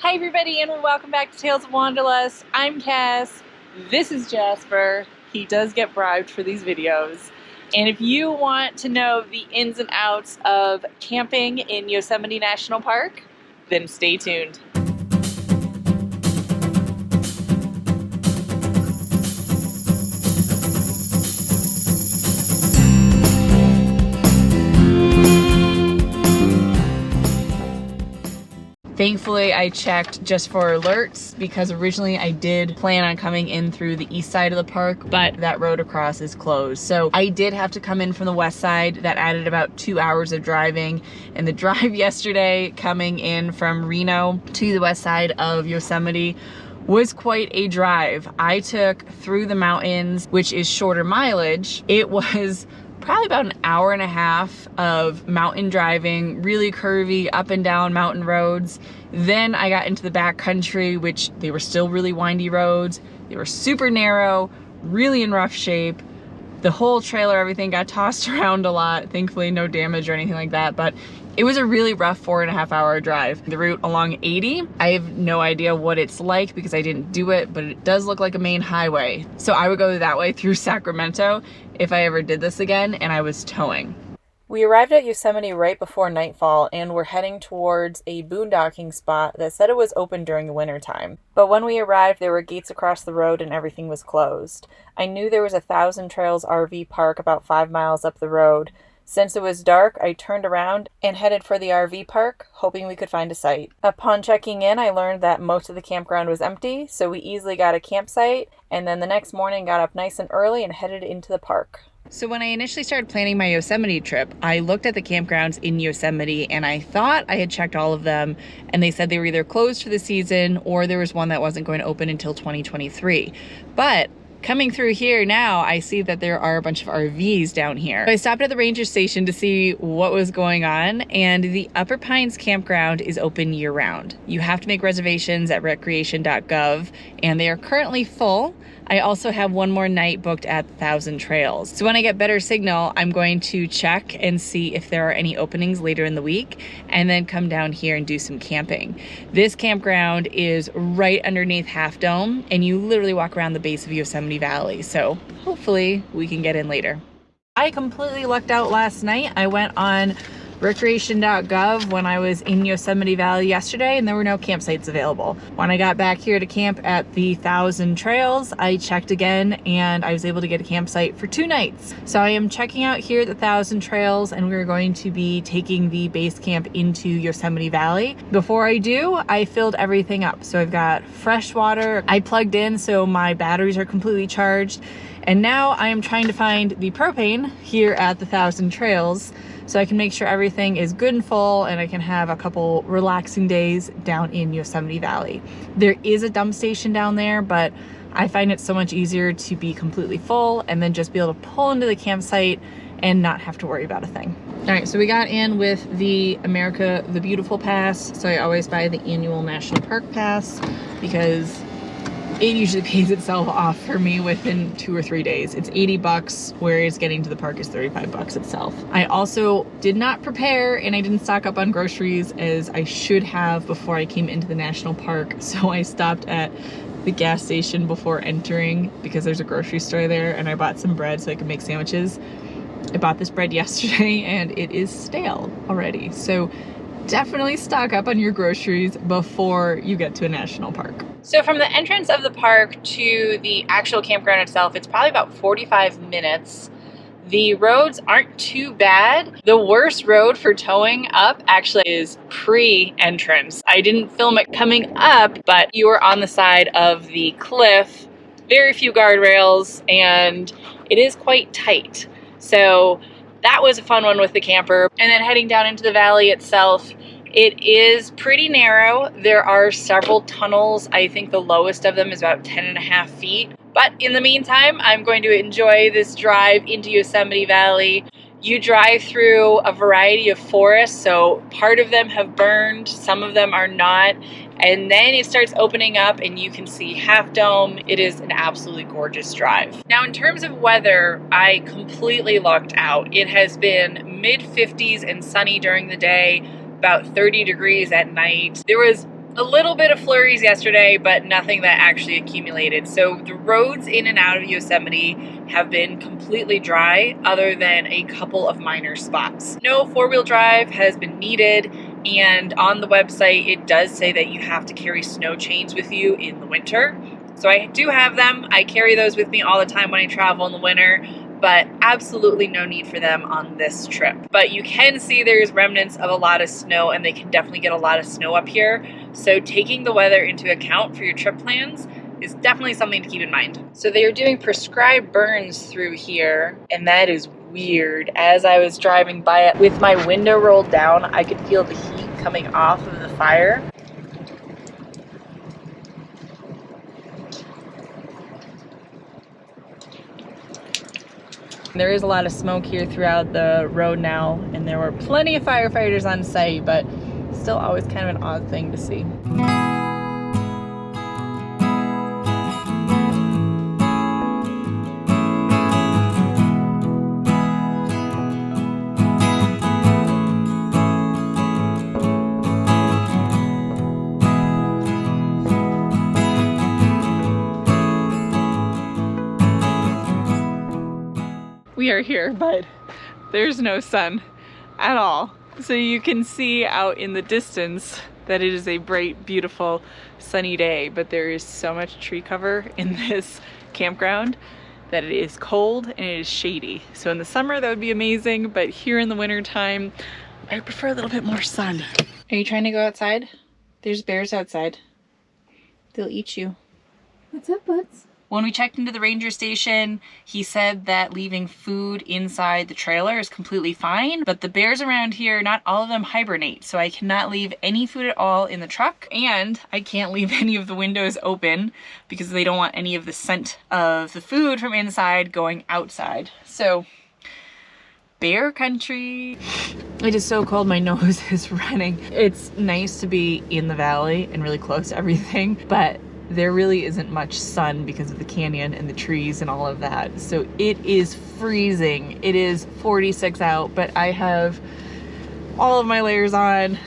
Hi everybody and welcome back to Tales of Wanderlust. I'm Cass. This is Jasper. He does get bribed for these videos. And if you want to know the ins and outs of camping in Yosemite National Park, then stay tuned. Thankfully, I checked just for alerts because originally I did plan on coming in through the east side of the park, but that road across is closed. So I did have to come in from the west side. That added about 2 hours of driving. And the drive yesterday coming in from Reno to the west side of Yosemite was quite a drive. I took through the mountains, which is shorter mileage. It was probably about an hour and a half of mountain driving, really curvy up and down mountain roads. Then I got into the back country, which they were still really windy roads. They were super narrow, really in rough shape. The whole trailer, everything got tossed around a lot. Thankfully, no damage or anything like that, but it was a really rough 4.5 hour drive. The route along 80, I have no idea what it's like because I didn't do it, but it does look like a main highway. So I would go that way through Sacramento if I ever did this again and I was towing. We arrived at Yosemite right before nightfall and were heading towards a boondocking spot that said it was open during the winter time. But when we arrived, there were gates across the road and everything was closed. I knew there was a Thousand Trails RV park about 5 miles up the road. Since it was dark, I turned around and headed for the RV park, hoping we could find a site. Upon checking in, I learned that most of the campground was empty, so we easily got a campsite, and then the next morning got up nice and early and headed into the park. So when I initially started planning my Yosemite trip, I looked at the campgrounds in Yosemite and I thought I had checked all of them, and they said they were either closed for the season or there was one that wasn't going to open until 2023. But coming through here now, I see that there are a bunch of RVs down here. So I stopped at the ranger station to see what was going on, and the Upper Pines campground is open year-round. You have to make reservations at recreation.gov, and they are currently full. I also have one more night booked at Thousand Trails. So when I get better signal, I'm going to check and see if there are any openings later in the week, and then come down here and do some camping. This campground is right underneath Half Dome, and you literally walk around the base of Yosemite Valley, so hopefully we can get in later. I completely lucked out last night. I went on recreation.gov when I was in Yosemite Valley yesterday, and there were no campsites available. When I got back here to camp at the Thousand Trails, I checked again and I was able to get a campsite for 2 nights. So I am checking out here at the Thousand Trails, and we're going to be taking the base camp into Yosemite Valley. Before I do, I filled everything up. So I've got fresh water. I plugged in so my batteries are completely charged. And now I am trying to find the propane here at the Thousand Trails so I can make sure everything is good and full and I can have a couple relaxing days down in Yosemite Valley. There is a dump station down there, but I find it so much easier to be completely full and then just be able to pull into the campsite and not have to worry about a thing. All right, so we got in with the America the Beautiful Pass. So I always buy the annual National Park Pass because it usually pays itself off for me within 2 or 3 days. It's $80, whereas getting to the park is $35 itself. I also did not prepare and I didn't stock up on groceries as I should have before I came into the national park. So I stopped at the gas station before entering because there's a grocery store there, and I bought some bread so I could make sandwiches. I bought this bread yesterday and it is stale already. So definitely stock up on your groceries before you get to a national park. So from the entrance of the park to the actual campground itself, it's probably about 45 minutes. The roads aren't too bad. The worst road for towing up actually is pre-entrance. I didn't film it coming up, but you are on the side of the cliff, very few guardrails, and it is quite tight. So that was a fun one with the camper. And then heading down into the valley itself, it is pretty narrow. There are several tunnels. I think the lowest of them is about 10.5 feet. But in the meantime, I'm going to enjoy this drive into Yosemite Valley. You drive through a variety of forests, so part of them have burned, some of them are not. And then it starts opening up and you can see Half Dome. It is an absolutely gorgeous drive. Now in terms of weather, I completely lucked out. It has been mid-50s and sunny during the day, about 30 degrees at night. There was A little bit of flurries yesterday, but nothing that actually accumulated. So the roads in and out of Yosemite have been completely dry other than a couple of minor spots. No four-wheel drive has been needed, and on the website it does say that you have to carry snow chains with you in the winter. So I do have them. I carry those with me all the time when I travel in the winter, but absolutely no need for them on this trip. But you can see there's remnants of a lot of snow, and they can definitely get a lot of snow up here. So taking the weather into account for your trip plans is definitely something to keep in mind. So they are doing prescribed burns through here, and that is weird. As I was driving by it with my window rolled down, I could feel the heat coming off of the fire. There is a lot of smoke here throughout the road now, and there were plenty of firefighters on site, but still always kind of an odd thing to see. We are here, but there's no sun at all. So you can see out in the distance that it is a bright, beautiful, sunny day, but there is so much tree cover in this campground that it is cold and it is shady. So in the summer that would be amazing, but here in the winter time, I prefer a little bit more sun. Are you trying to go outside? There's bears outside. They'll eat you. What's up, buds? When we checked into the ranger station, he said that leaving food inside the trailer is completely fine, but the bears around here, not all of them hibernate, so I cannot leave any food at all in the truck, and I can't leave any of the windows open because they don't want any of the scent of the food from inside going outside. So, bear country. It is so cold, my nose is running. It's nice to be in the valley and really close to everything, but there really isn't much sun because of the canyon and the trees and all of that. So it is freezing. It is 46 out, but I have all of my layers on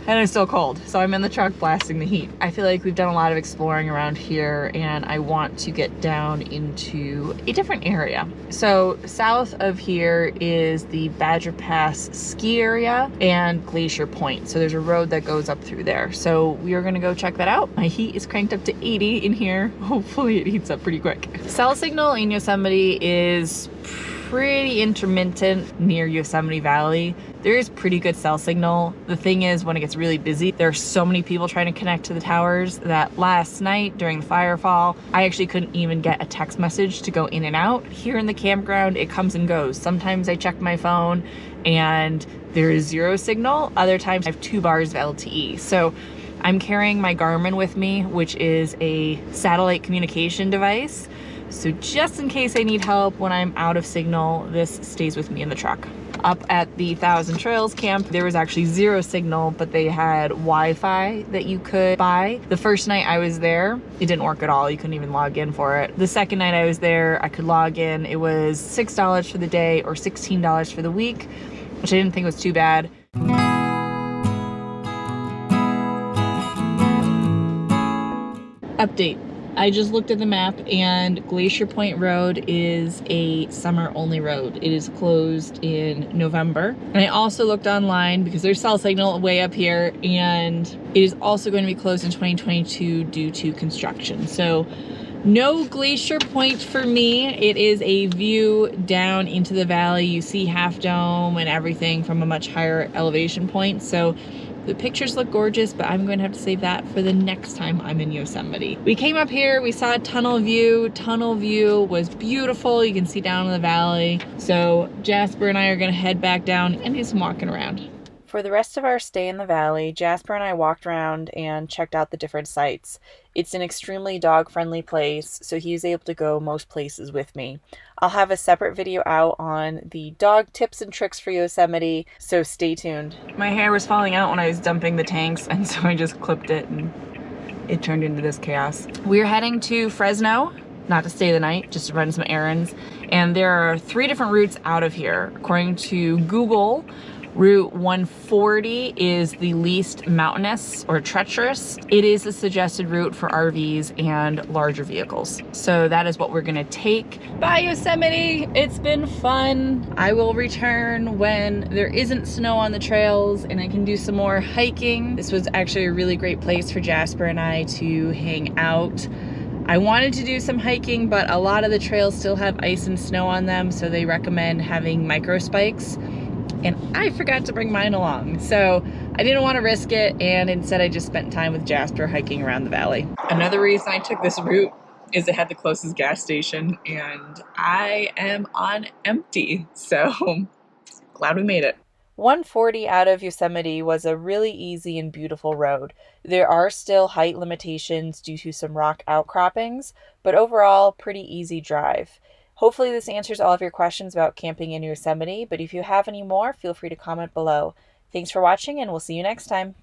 and it's still cold. So I'm in the truck blasting the heat. I feel like we've done a lot of exploring around here and I want to get down into a different area. So south of here is the Badger Pass ski area and Glacier Point. So there's a road that goes up through there. So we are gonna go check that out. My heat is cranked up to 80 in here. Hopefully it heats up pretty quick. Cell signal in Yosemite is pretty intermittent near Yosemite Valley. There is pretty good cell signal. The thing is, when it gets really busy, there are so many people trying to connect to the towers that last night during the firefall, I actually couldn't even get a text message to go in and out. Here in the campground, it comes and goes. Sometimes I check my phone and there is zero signal. Other times I have 2 bars of LTE. So I'm carrying my Garmin with me, which is a satellite communication device. So just in case I need help when I'm out of signal, this stays with me in the truck. Up at the Thousand Trails camp, there was actually 0 signal, but they had Wi-Fi that you could buy. The first night I was there, it didn't work at all. You couldn't even log in for it. The second night I was there, I could log in. It was $6 for the day or $16 for the week, which I didn't think was too bad. Update. I just looked at the map and Glacier Point Road is a summer only road. It is closed in November. And I also looked online because there's cell signal way up here and it is also going to be closed in 2022 due to construction. So no Glacier Point for me. It is a view down into the valley. You see Half Dome and everything from a much higher elevation point. So the pictures look gorgeous, but I'm going to have to save that for the next time I'm in Yosemite. We came up here, we saw a tunnel view. Tunnel view was beautiful. You can see down in the valley. So Jasper and I are going to head back down and do some walking around. For the rest of our stay in the valley, Jasper and I walked around and checked out the different sites. It's an extremely dog-friendly place, so he was able to go most places with me. I'll have a separate video out on the dog tips and tricks for Yosemite, so stay tuned. My hair was falling out when I was dumping the tanks, and so I just clipped it and it turned into this chaos. We're heading to Fresno, not to stay the night, just to run some errands. And there are 3 different routes out of here. According to Google, Route 140 is the least mountainous or treacherous. It is the suggested route for RVs and larger vehicles. So that is what we're gonna take. Bye Yosemite, it's been fun. I will return when there isn't snow on the trails and I can do some more hiking. This was actually a really great place for Jasper and I to hang out. I wanted to do some hiking, but a lot of the trails still have ice and snow on them, so they recommend having micro spikes. And I forgot to bring mine along. So I didn't want to risk it, and instead I just spent time with Jasper hiking around the valley. Another reason I took this route is it had the closest gas station, and I am on empty. So glad we made it. 140 out of Yosemite was a really easy and beautiful road. There are still height limitations due to some rock outcroppings, but overall, pretty easy drive. Hopefully this answers all of your questions about camping in Yosemite, but if you have any more, feel free to comment below. Thanks for watching, and we'll see you next time.